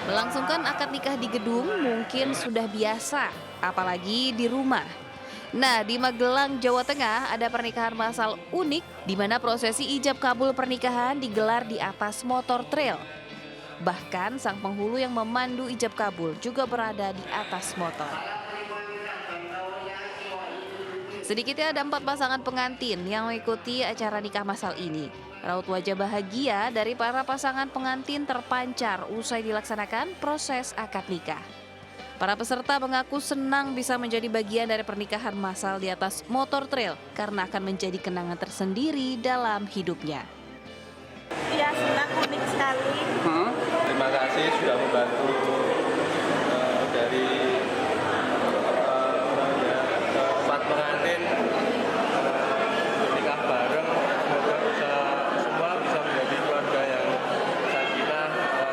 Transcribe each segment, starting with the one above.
Melangsungkan akad nikah di gedung mungkin sudah biasa, apalagi di rumah. Nah, di Magelang, Jawa Tengah ada pernikahan massal unik di mana prosesi ijab kabul pernikahan digelar di atas motor trail. Bahkan sang penghulu yang memandu ijab kabul juga berada di atas motor. Sedikitnya ada 4 pasangan pengantin yang mengikuti acara nikah massal ini. Raut wajah bahagia dari para pasangan pengantin terpancar usai dilaksanakan proses akad nikah. Para peserta mengaku senang bisa menjadi bagian dari pernikahan massal di atas motor trail karena akan menjadi kenangan tersendiri dalam hidupnya. Iya, senang, unik sekali. Terima kasih sudah membantu dari empat pengantin nikah bareng. Semoga semua bisa menjadi keluarga yang sakinah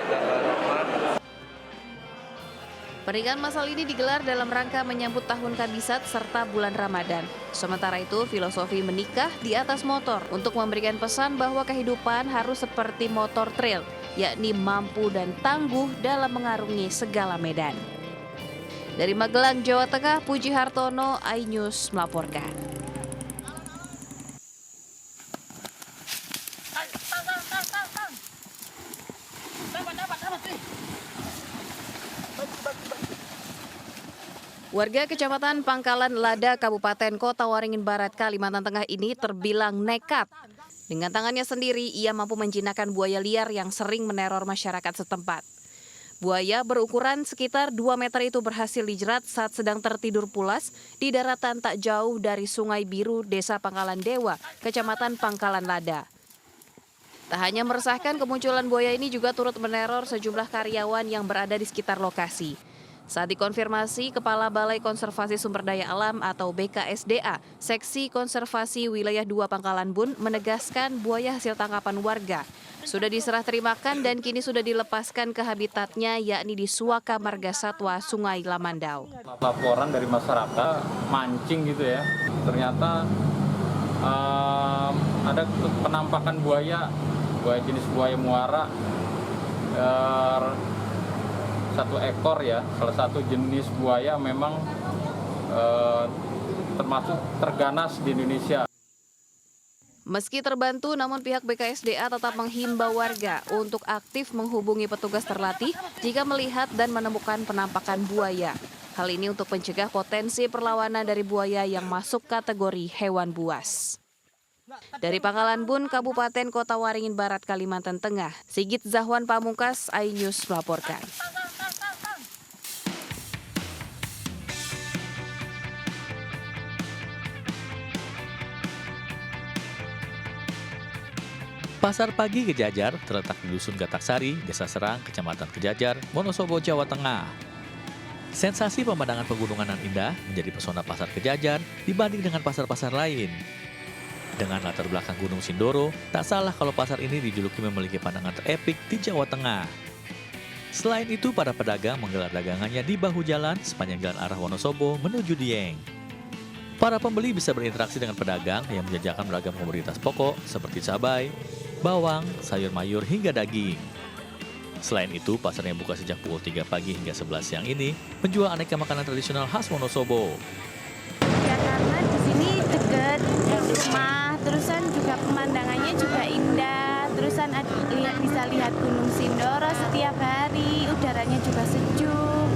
dan warahmah. Pernikahan massal ini digelar dalam rangka menyambut tahun kabisat serta bulan Ramadan. Sementara itu, filosofi menikah di atas motor untuk memberikan pesan bahwa kehidupan harus seperti motor trail, yakni mampu dan tangguh dalam mengarungi segala medan. Dari Magelang, Jawa Tengah, Puji Hartono, iNews melaporkan. Warga Kecamatan Pangkalan Lada, Kabupaten Kota Waringin Barat, Kalimantan Tengah ini terbilang nekat. Dengan tangannya sendiri, ia mampu menjinakkan buaya liar yang sering meneror masyarakat setempat. Buaya berukuran sekitar 2 meter itu berhasil dijerat saat sedang tertidur pulas di daratan tak jauh dari Sungai Biru, Desa Pangkalan Dewa, Kecamatan Pangkalan Lada. Tak hanya meresahkan, kemunculan buaya ini juga turut meneror sejumlah karyawan yang berada di sekitar lokasi. Saat dikonfirmasi, Kepala Balai Konservasi Sumber Daya Alam atau BKSDA, Seksi Konservasi Wilayah 2 Pangkalan Bun menegaskan buaya hasil tangkapan warga sudah diserah terimakan dan kini sudah dilepaskan ke habitatnya yakni di Suaka Marga Satwa Sungai Lamandau. Laporan dari masyarakat mancing gitu ya, ternyata ada penampakan buaya jenis buaya muara. 1 ekor ya, salah satu jenis buaya memang termasuk terganas di Indonesia. Meski terbantu, namun pihak BKSDA tetap menghimbau warga untuk aktif menghubungi petugas terlatih jika melihat dan menemukan penampakan buaya. Hal ini untuk mencegah potensi perlawanan dari buaya yang masuk kategori hewan buas. Dari Pangkalan Bun, Kabupaten Kota Waringin Barat, Kalimantan Tengah, Sigit Zahwan Pamungkas, iNews melaporkan. Pasar Pagi Kejajar terletak di Dusun Gataksari, Desa Serang, Kecamatan Kejajar, Wonosobo, Jawa Tengah. Sensasi pemandangan pegunungan yang indah menjadi pesona Pasar Kejajar dibanding dengan pasar-pasar lain. Dengan latar belakang Gunung Sindoro, tak salah kalau pasar ini dijuluki memiliki pandangan terepik di Jawa Tengah. Selain itu, para pedagang menggelar dagangannya di bahu jalan sepanjang jalan arah Wonosobo menuju Dieng. Para pembeli bisa berinteraksi dengan pedagang yang menjajakan beragam komoditas pokok seperti cabai, bawang, sayur mayur, hingga daging. Selain itu, pasar yang buka sejak pukul 3 pagi hingga 11 siang ini menjual aneka makanan tradisional khas Wonosobo. Ya, karena di sini dekat rumah, terusan juga pemandangannya juga indah, terusan bisa lihat Gunung Sindoro setiap hari, udaranya juga sejuk.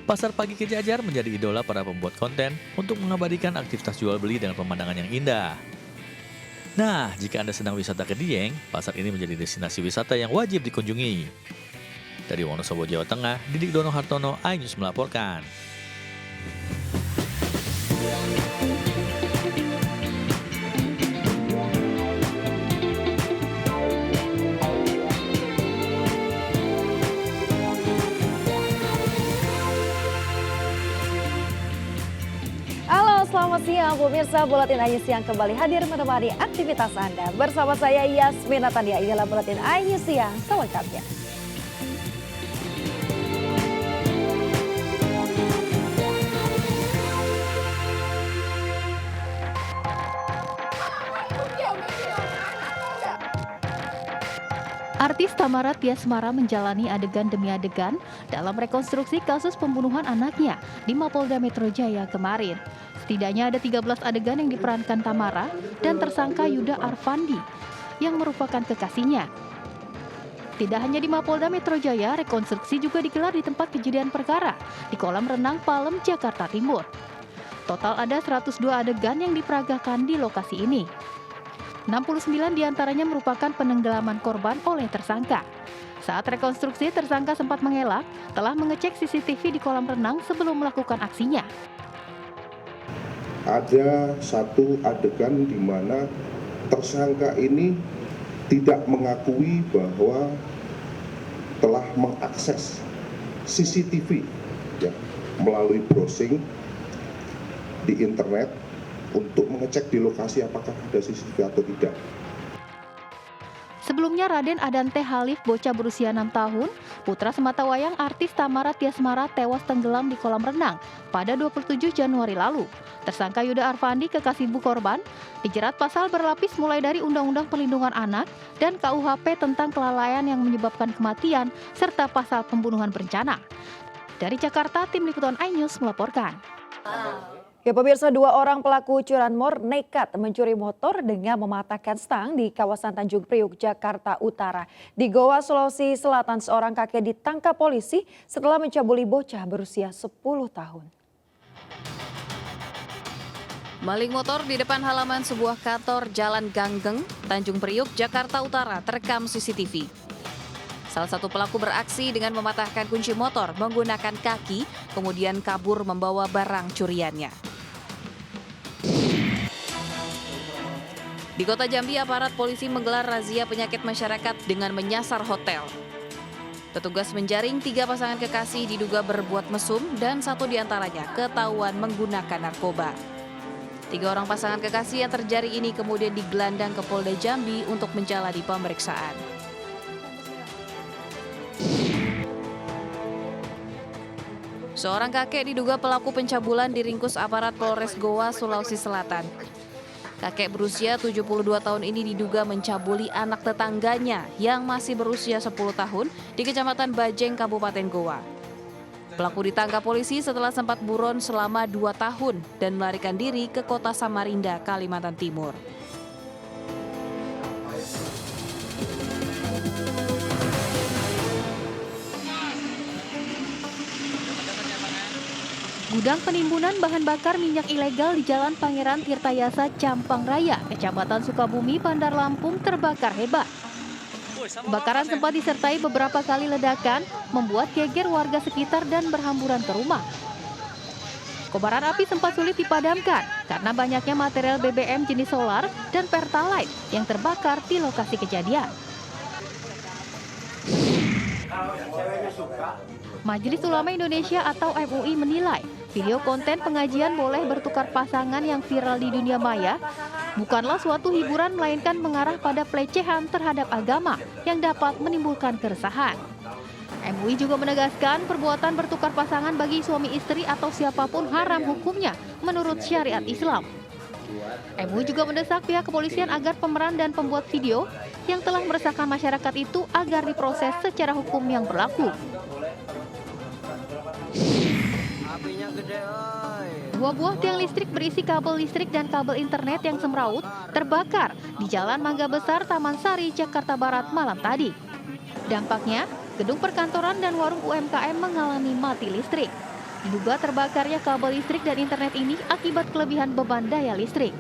Pasar Pagi Kejajar menjadi idola para pembuat konten untuk mengabadikan aktivitas jual beli dengan pemandangan yang indah. Nah, jika Anda sedang wisata ke Dieng, pasar ini menjadi destinasi wisata yang wajib dikunjungi. Dari Wonosobo, Jawa Tengah, Didik Dono Hartono, iNews melaporkan. Selamat siang pemirsa, Buletin iNews Siang kembali hadir menemani aktivitas Anda. Bersama saya Yasmin Natania, inilah Buletin iNews Siang selengkapnya. Artis Tamara Tiasmara menjalani adegan demi adegan dalam rekonstruksi kasus pembunuhan anaknya di Mapolda Metro Jaya kemarin. Setidaknya ada 13 adegan yang diperankan Tamara dan tersangka Yuda Arfandi yang merupakan kekasihnya. Tidak hanya di Mapolda Metro Jaya, rekonstruksi juga digelar di tempat kejadian perkara di kolam renang Palem, Jakarta Timur. Total ada 102 adegan yang diperagakan di lokasi ini. 69 diantaranya merupakan penenggelaman korban oleh tersangka. Saat rekonstruksi, tersangka sempat mengelak telah mengecek CCTV di kolam renang sebelum melakukan aksinya. Ada satu adegan di mana tersangka ini tidak mengakui bahwa telah mengakses CCTV ya, melalui browsing di internet untuk mengecek di lokasi apakah ada CCTV atau tidak. Sebelumnya Raden Adante Halif, bocah berusia 6 tahun, putra sematawayang artis Tamara Tiasmara tewas tenggelam di kolam renang pada 27 Januari lalu. Tersangka Yuda Arfandi, kekasih ibu korban, dijerat pasal berlapis mulai dari Undang-Undang Perlindungan Anak dan KUHP tentang kelalaian yang menyebabkan kematian serta pasal pembunuhan berencana. Dari Jakarta, Tim Liputan iNews melaporkan. Ya pemirsa, 2 orang pelaku curanmor nekat mencuri motor dengan mematahkan stang di kawasan Tanjung Priuk, Jakarta Utara. Di Goa, Sulawesi Selatan, seorang kakek ditangkap polisi setelah mencabuli bocah berusia 10 tahun. Maling motor di depan halaman sebuah kantor Jalan Ganggeng, Tanjung Priuk, Jakarta Utara terekam CCTV. Salah satu pelaku beraksi dengan mematahkan kunci motor menggunakan kaki, kemudian kabur membawa barang curiannya. Di Kota Jambi, aparat polisi menggelar razia penyakit masyarakat dengan menyasar hotel. Petugas menjaring 3 pasangan kekasih diduga berbuat mesum dan 1 diantaranya ketahuan menggunakan narkoba. 3 orang pasangan kekasih yang terjaring ini kemudian digelandang ke Polda Jambi untuk menjalani pemeriksaan. Seorang kakek diduga pelaku pencabulan diringkus aparat Polres Goa, Sulawesi Selatan. Kakek berusia 72 tahun ini diduga mencabuli anak tetangganya yang masih berusia 10 tahun di Kecamatan Bajeng, Kabupaten Goa. Pelaku ditangkap polisi setelah sempat buron selama 2 tahun dan melarikan diri ke Kota Samarinda, Kalimantan Timur. Gudang penimbunan bahan bakar minyak ilegal di Jalan Pangeran Tirtayasa, Campang Raya, Kecamatan Sukabumi, Bandar Lampung terbakar hebat. Kebakaran sempat disertai beberapa kali ledakan, membuat geger warga sekitar dan berhamburan ke rumah. Kobaran api sempat sulit dipadamkan karena banyaknya material BBM jenis solar dan Pertalite yang terbakar di lokasi kejadian. Majelis Ulama Indonesia atau MUI menilai video konten pengajian boleh bertukar pasangan yang viral di dunia maya bukanlah suatu hiburan melainkan mengarah pada pelecehan terhadap agama yang dapat menimbulkan keresahan. MUI juga menegaskan perbuatan bertukar pasangan bagi suami istri atau siapapun haram hukumnya menurut syariat Islam. MUI juga mendesak pihak kepolisian agar pemeran dan pembuat video yang telah meresahkan masyarakat itu agar diproses secara hukum yang berlaku. Dua buah tiang listrik berisi kabel listrik dan kabel internet yang semraut terbakar di Jalan Mangga Besar, Taman Sari, Jakarta Barat malam tadi. Dampaknya, gedung perkantoran dan warung UMKM mengalami mati listrik. Diduga terbakarnya kabel listrik dan internet ini akibat kelebihan beban daya listrik.